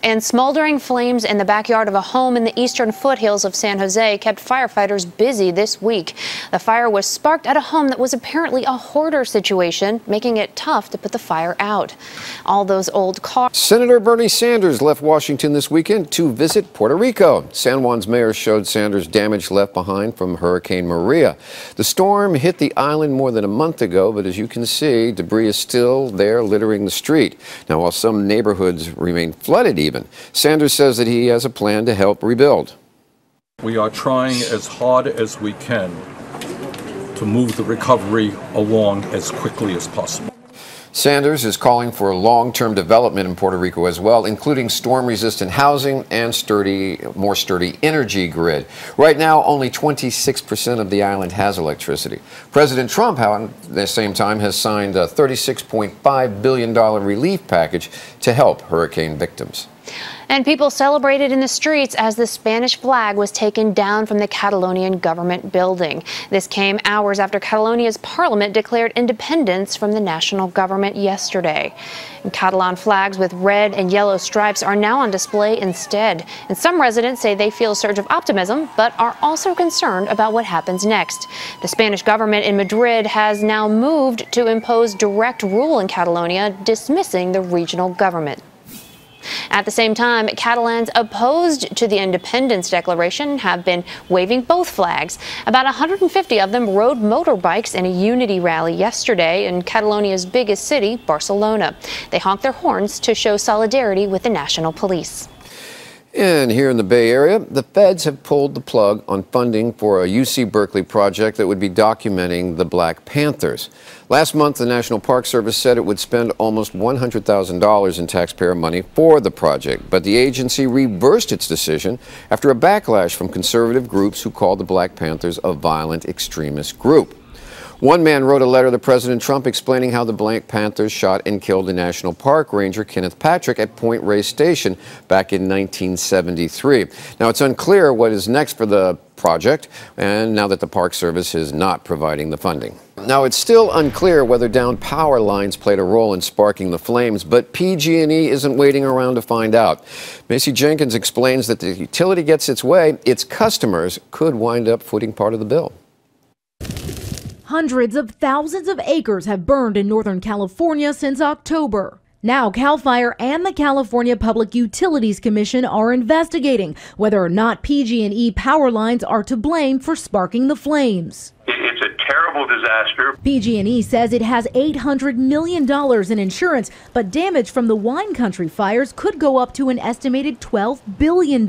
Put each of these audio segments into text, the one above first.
And smoldering flames in the backyard of a home in the eastern foothills of San Jose kept firefighters busy this week. The fire was sparked at a home that was apparently a hoarder situation, making it tough to put the fire out. All those old cars. Senator Bernie Sanders left Washington this weekend to visit Puerto Rico. San Juan's mayor showed Sanders damage left behind from Hurricane Maria. The storm hit the island more than a month ago, but as you can see, debris is still there littering the street. Now, while some neighborhoods remain flooded even, Sanders says that he has a plan to help rebuild. We are trying as hard as we can to move the recovery along as quickly as possible. Sanders is calling for long-term development in Puerto Rico as well, including storm-resistant housing and more sturdy energy grid. Right now, only 26% of the island has electricity. President Trump, however, at the same time, has signed a $36.5 billion relief package to help hurricane victims. And people celebrated in the streets as the Spanish flag was taken down from the Catalonian government building. This came hours after Catalonia's parliament declared independence from the national government yesterday. And Catalan flags with red and yellow stripes are now on display instead. And some residents say they feel a surge of optimism, but are also concerned about what happens next. The Spanish government in Madrid has now moved to impose direct rule in Catalonia, dismissing the regional government. At the same time, Catalans opposed to the independence declaration have been waving both flags. About 150 of them rode motorbikes in a unity rally yesterday in Catalonia's biggest city, Barcelona. They honked their horns to show solidarity with the national police. And here in the Bay Area, the feds have pulled the plug on funding for a UC Berkeley project that would be documenting the Black Panthers. Last month, the National Park Service said it would spend almost $100,000 in taxpayer money for the project, but the agency reversed its decision after a backlash from conservative groups who called the Black Panthers a violent extremist group. One man wrote a letter to President Trump explaining how the Black Panthers shot and killed the National Park Ranger Kenneth Patrick at Point Reyes Station back in 1973. Now, it's unclear what is next for the project, and now that the Park Service is not providing the funding. Now, it's still unclear whether downed power lines played a role in sparking the flames, but PG&E isn't waiting around to find out. Macy Jenkins explains that the utility gets its way, its customers could wind up footing part of the bill. Hundreds of thousands of acres have burned in Northern California since October. Now, CAL FIRE and the California Public Utilities Commission are investigating whether or not PG&E power lines are to blame for sparking the flames. It's a terrible disaster. PG&E says it has $800 million in insurance, but damage from the wine country fires could go up to an estimated $12 billion.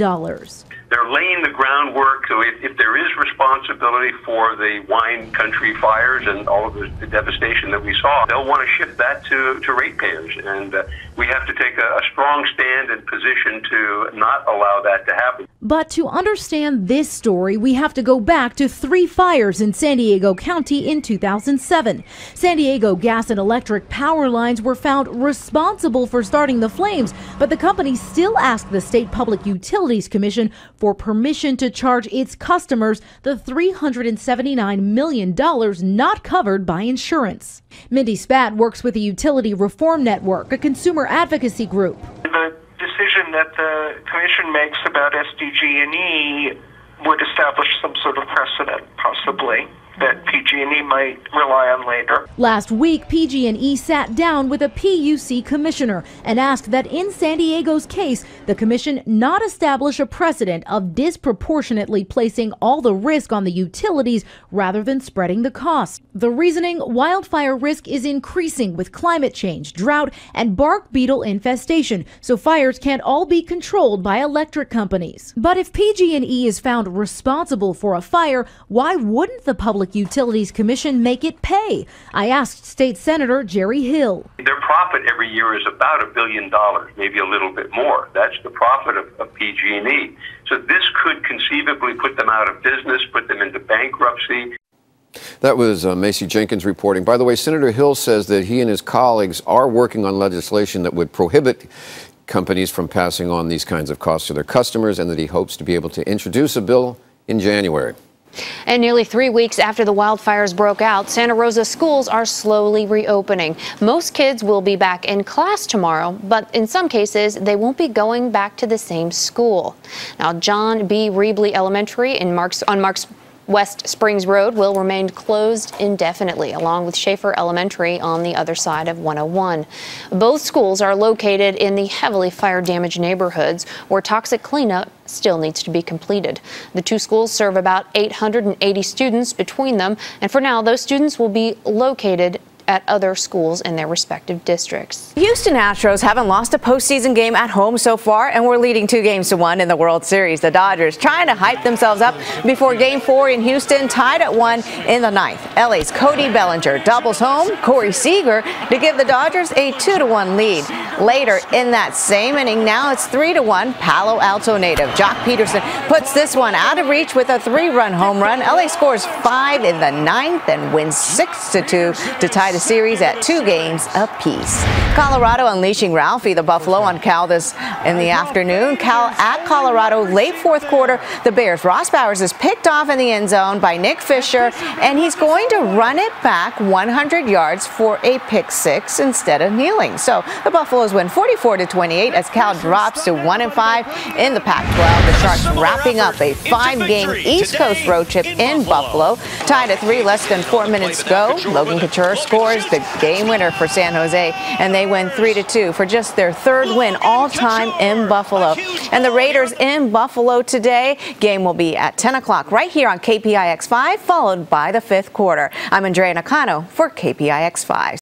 They're laying the groundwork, so if there is responsibility for the wine country fires and all of the devastation that we saw, they'll want to shift that to ratepayers. And we have to take a strong stand and position to not allow that to happen. But to understand this story, we have to go back to 3 fires in San Diego County in 2007. San Diego gas and electric power lines were found responsible for starting the flames, but the company still asked the State Public Utilities Commission for permission to charge its customers the $379 million not covered by insurance. Mindy Spat works with the Utility Reform Network, a consumer advocacy group. The decision that the commission makes about SDG&E would establish some sort of precedent, possibly, that PG&E might rely on later. Last week, PG&E sat down with a PUC commissioner and asked that in San Diego's case, the commission not establish a precedent of disproportionately placing all the risk on the utilities rather than spreading the cost. The reasoning: wildfire risk is increasing with climate change, drought, and bark beetle infestation, so fires can't all be controlled by electric companies. But if PG&E is found responsible for a fire, why wouldn't the Public Utilities Commission make it pay? I asked State Senator Jerry Hill. Their profit every year is about $1 billion, maybe a little bit more. That's the profit of PG&E. So this could conceivably put them out of business, put them into bankruptcy. That was Macy Jenkins reporting. By the way, Senator Hill says that he and his colleagues are working on legislation that would prohibit companies from passing on these kinds of costs to their customers, and that he hopes to be able to introduce a bill in January. And nearly 3 weeks after the wildfires broke out, Santa Rosa schools are slowly reopening. Most kids will be back in class tomorrow, but in some cases, they won't be going back to the same school. Now, John B. Reebley Elementary on Marks West Springs Road will remain closed indefinitely, along with Schaefer Elementary on the other side of 101. Both schools are located in the heavily fire-damaged neighborhoods where toxic cleanup still needs to be completed. The two schools serve about 880 students between them, and for now, those students will be located at other schools in their respective districts. Houston Astros haven't lost a postseason game at home so far, and we're leading 2-1 in the World Series. The Dodgers trying to hype themselves up before Game 4 in Houston, tied at 1 in the 9th. LA's Cody Bellinger doubles home Corey Seager to give the Dodgers a 2-1 lead. Later in that same inning, now it's 3-1. Palo Alto native Jock Peterson puts this one out of reach with a 3-run home run. LA scores 5 in the 9th and wins 6-2 to tie the series at 2 games apiece. Colorado unleashing Ralphie the Buffalo on Cal this in the afternoon. Cal at Colorado late 4th quarter. The Bears' Ross Bowers is picked off in the end zone by Nick Fisher, and he's going to run it back 100 yards for a pick 6 instead of kneeling. So the Buffaloes win 44-28 as Cal drops to 1-5 in the Pac-12. The Sharks wrapping up a 5-game East Coast road trip in Buffalo. Tied at 3, less than 4 minutes to go. Logan Couture scores the game winner for San Jose, and they win 3-2 for just their 3rd win all time in Buffalo. And the Raiders in Buffalo today. Game will be at 10 o'clock right here on KPIX 5, followed by the 5th quarter. I'm Andrea Nakano for KPIX 5.